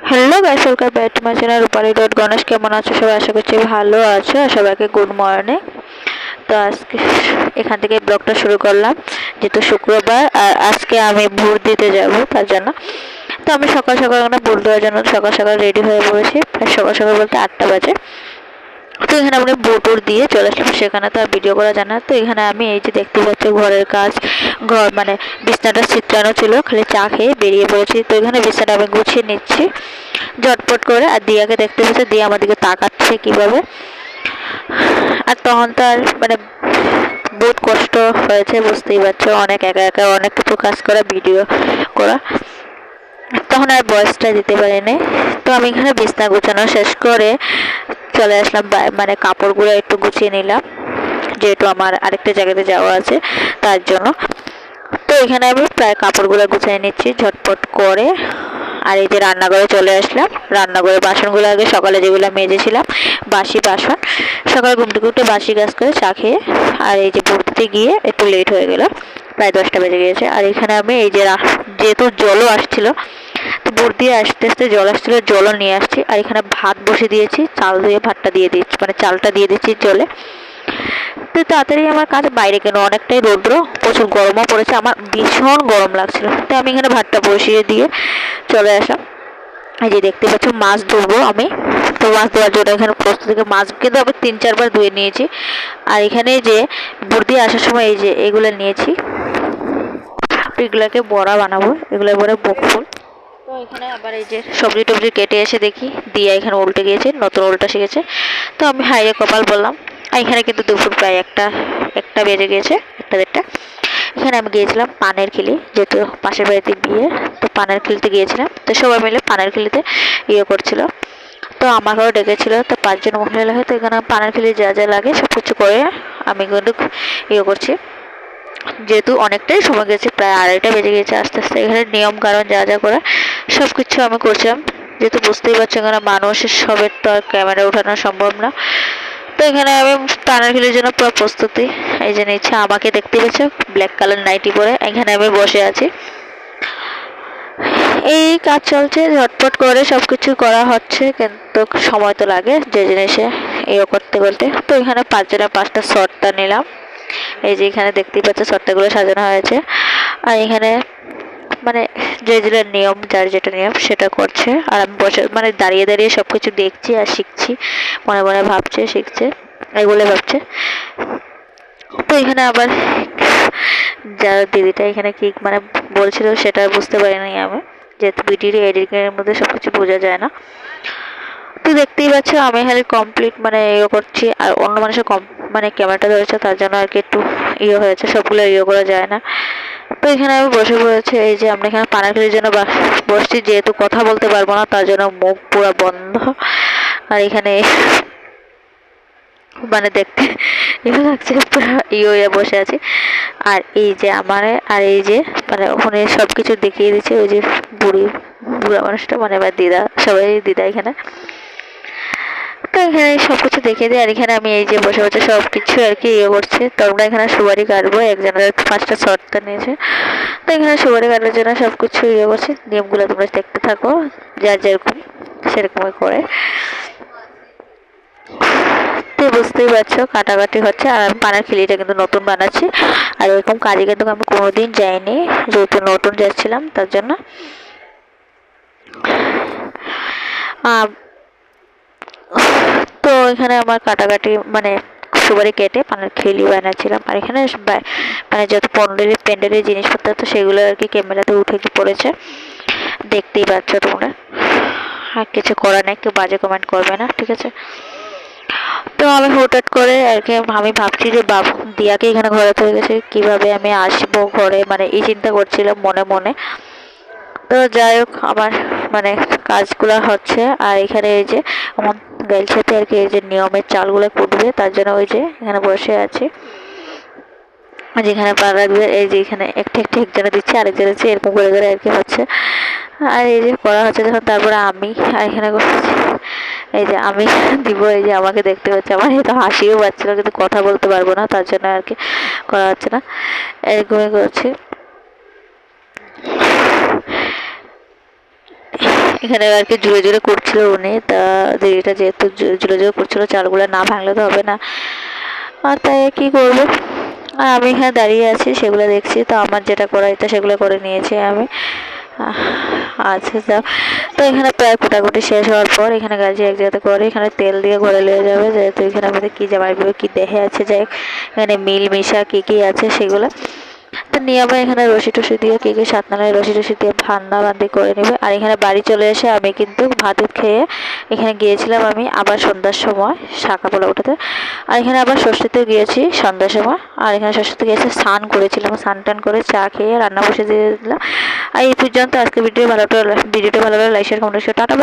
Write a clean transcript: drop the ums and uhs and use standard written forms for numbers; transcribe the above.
Hello guys, welcome back to my channel Rupali dot Ganesh. কেমন আছো সবাই? আশা করছি ভালো আছো। আর সবাইকে গুড মর্নিং। তো আজকে এখান থেকে ব্লগটা শুরু করলাম, যেহেতু শুক্রবার আর আজকে আমি ভোট দিতে যাব তার জন্য। তো আমি সকাল সকাল ভোট দেওয়ার জন্য সকাল সকাল রেডি হয়ে পড়েছি। প্রায় সকাল সকাল বলতে 8টা বাজে। তো এখানে আমরা বোট দিয়ে চলে আসলাম, সেখানে তো আর ভিডিও করা যায় না। তো এখানে আমি এই যে দেখতে পাচ্ছি ঘরের কাজ, ঘর মানে বিছনাটা ছিটানো ছিল, খালি চা খেয়ে বেরিয়ে পড়েছি। তো এখানে বিছনাটা আমি গুছিয়ে নিচ্ছি ঝটপট করে। আর দিয়াকে দেখতে পাচ্ছি, দিয়া আমার দিকে তাকাচ্ছে কিভাবে। আর তখন তো আর বহুত কষ্ট হয়েছে, বুঝতেই পারছো, অনেক একা একা অনেক কিছু কাজ করা, ভিডিও করা। তখন আর ভয়েসটা দিতে পারিনি। তো আমি এখানে বিছনা গুছানো শেষ করে চলে আসলাম, কাপড়গুলো একটু গুছিয়ে নিলাম, যেহেতু আমার আরেকটা জায়গাতে যাওয়া আছে তার জন্য। তো এখানে আমি প্রায় কাপড়গুলো গুছিয়ে নিচ্ছি ঝটপট করে। আর এই যে রান্নাঘরে চলে আসলাম। রান্নাঘরে বাসনগুলো আগে সকালে যেগুলো মেজেছিলাম, বাসি বাসন, সকালে ঘুম থেকে উঠে বাসি কাজ করে চা খেয়ে আর এই যে পড়তে গিয়ে একটু লেট হয়ে গেল, প্রায় 10টা বেজে গিয়েছে। আর এখানে আমি এই যে যেহেতু জলও আসছিল, তো বোট দিয়ে আস্তে আস্তে জল আসছিল, জলও নিয়ে আসছি। আর এখানে ভাত বসে দিয়েছি, চাল ধুয়ে ভাতটা দিয়ে দিচ্ছি, চালটা দিয়ে দিচ্ছি জলে। তো তাড়াতাড়ি আমার কাজ, বাইরে কেন অনেকটাই রৌদ্র, প্রচুর গরমও পড়েছে, আমার ভীষণ গরম লাগছিল। তো আমি এখানে ভাতটা বসিয়ে দিয়ে চলে আসলাম। এই যে দেখতে পাচ্ছ মাছ ধরবো আমি। তো মাছ ধোয়ার জন্য এখানে প্রস্তুতি, মাছ কিন্তু আমি 3-4 বার ধুয়ে নিয়েছি। আর এখানে যে বোট দিয়ে আসার সময় এই যে এগুলো নিয়েছি, এগুলোকে বড়া বানাবো, এগুলো বড়া বকফুল। তো এখানে আবার এই যে সবজি টবজি কেটে এসে দেখি দিয়া এখানে উল্টে গিয়েছে, নতুন উল্টা শিখেছে। তো আমি হাইরে কপাল বললাম। আর এখানে কিন্তু দুপুর প্রায় একটা বেজে গিয়েছে, 1-1:30। এখানে আমি গিয়েছিলাম পানের খিলি, যেহেতু পাশের বাড়িতে বিয়ে, তো পানের খিলিতে গিয়েছিলাম। তো সবাই মিলে পানের খিলিতে করছিল। তো আমাকেও ডেকেছিল, তো 5 জন মহিলা হয়তো এখানে পানের খিলি যা যা লাগে সব কিছু করে আমি কিন্তু করছি। যেহেতু অনেকটাই সময় গেছে, প্রায় 2:30টা বেজে গেছে আস্তে আস্তে। এখানে নিয়ম কারণ যা যা করে সব কিছু আমি করছিলাম, যেহেতু বুঝতেই পারছি এখানে মানুষের সবের তো আর ক্যামেরা ওঠানো সম্ভব না। তো এখানে আমি পানের খিলির জন্য পুরো প্রস্তুতি এই যে নিচ্ছে। আমাকে দেখতে পেয়েছো ব্ল্যাক কালার নাইটি পরে, এখানে আমি বসে আছি। এই কাজ চলছে, ঝটপট করে সবকিছু করা হচ্ছে, কিন্তু সময় তো লাগে যে জিনিসে করতে বলতে। তো এখানে 5 জনের 5টা শর্টটা নিলাম। এই যে এখানে দেখতেই পাচ্ছ শর্টগুলো সাজানো হয়েছে। আর এখানে যে যেটা নিয়ম, যার যেটা নিয়ম সেটা করছে। আর আমি বসে দাঁড়িয়ে দাঁড়িয়ে সবকিছু দেখছি আর শিখছি, মনে মনে ভাবছে, শিখছে, এগুলো ভাবছে। তো এখানে আবার যার দিদিটা এখানে কি বলছিল সেটা বুঝতে পারিনি আমি, যেহেতু ভিডিও এডিটিংয়ের মধ্যে সবকিছু বোঝা যায় না। তো দেখতেই পাচ্ছ আমি খালি কমপ্লিট করছি, আর অন্য মানুষের ক্যামেরাটা ধরেছে তার জন্য আর কি একটু হয়েছে, সবগুলো করা যায় না। তো এখানে আমি বসে পড়েছি। এই যে আমরা এখানে পানাখিলির জন্য বসছি, যেহেতু কথা বলতে পারবো না তার জন্য মুখ পুরো বন্ধ। আর এখানে দেখতে লাগছে, পুরো হয়ে বসে আছি। আর এই যে আমার, আর এই যে ওখানে সবকিছু দেখিয়ে দিচ্ছে ওই যে বুড়া মানুষটা, বা দিদা, সবাই দিদা এখানে। তো এখানে সবকিছু দেখিয়ে দিই। আর এখানে আমি এই যে বসে বসে সবকিছু আর কি করছি। তো আমরা এখানে সুপারি কাটবো, একজনের 5টা শর্ত নিয়েছে। তো এখানে সুপারি কাটার জন্য সবকিছু করছি। নিয়মগুলো তোমরা দেখতে থাকো, যার যেরকম সেরকমই করে। তো বুঝতেই পারছো কাটাকাটি হচ্ছে। আর আমি পানের খিলিটা কিন্তু নতুন বানাচ্ছি। আর এরকম কাজে কিন্তু আমি কোনোদিন যাইনি, যেহেতু নতুন যাচ্ছিলাম তার জন্য। তো এখানে আমার কাটাকাটি সুপারি কেটে পানের খিলি বানাচ্ছিলাম। আর এখানে যত প্যান্ডেলের জিনিসপত্র, তো সেগুলো আর কি ক্যামেরাতে উঠে পড়েছে, দেখতেই পাচ্ছ তোমরা। আর কিছু করার নেই, কেউ বাজে কমেন্ট করবে না, ঠিক আছে? তো আমি হঠাৎ করে আর কি আমি ভাবছি যে দিয়াকে এখানে ঘরে হয়ে গেছে, কিভাবে আমি আসবো ঘরে, এই চিন্তা করছিলাম মনে মনে। তো যাই হোক, আমার কাজগুলো হচ্ছে। আর এখানে এই যে আমার গাইলছাতে আর কি এই যে নিয়মের চালগুলো কুটবে, তার জন্য ওই যে এখানে বসে আছি। যেখানে পা রাখবে, এই যে এখানে একটা একটা একজনে দিচ্ছে, আরেকজন হচ্ছে, এরকম করে করে আর কি হচ্ছে। আর এই যে করা হচ্ছে যখন, তারপরে আমি আর এখানে এই যে আমি দিব। এই যে আমাকে দেখতে পাচ্ছে, আমার তো হাসিও পাচ্ছিল, কিন্তু কথা বলতে পারবো না তার জন্য আর কি করা হচ্ছে না, এরকমই করছি। এখানে আর কি জোরে জোরে করছিল উনি, তা দিদিটা যেহেতু জোরে জোরে করছিল চালগুলো না ভাঙলে তো হবে না, আর তাই কি করবো। আর আমি এখানে দাঁড়িয়ে আছি সেগুলো দেখছি, তো আমার যেটা করা এটা সেগুলো করে নিয়েছি আমি। আচ্ছা, তো এখানে প্রায় কোটাকুটি শেষ হওয়ার পর এখানে গাজি এক জায়গাতে করে এখানে তেল দিয়ে ঘরে নিয়ে যাবে, যেহেতু এখানে আমাদের কী জামাই কী দেখে আছে, যাই এখানে মিল মিশা কী আছে সেগুলো তো নিয়ে আবার এখানে রশি টসি দিয়ে কে সাতনালায় রশি টসি দিয়ে ভান্না বান্দি করে নেবে। আর এখানে বাড়ি চলে এসে আমি কিন্তু ভাত খেয়ে এখানে গিয়েছিলাম আমি আবার সন্ধ্যার সময় শাঁখা পোলা উঠাতে। আর এখানে আবার ষষ্ঠীতে গিয়েছি সন্ধ্যার সময়, আর এখানে ষষ্ঠীতে গিয়েছে স্নান করেছিলাম, স্নান টান করে চা খেয়ে রান্না বসে দিয়ে দিলাম। আর এই পর্যন্ত আজকে ভিডিওটা ভালো লাগলে লাইক শেয়ার কমেন্ট টাটা।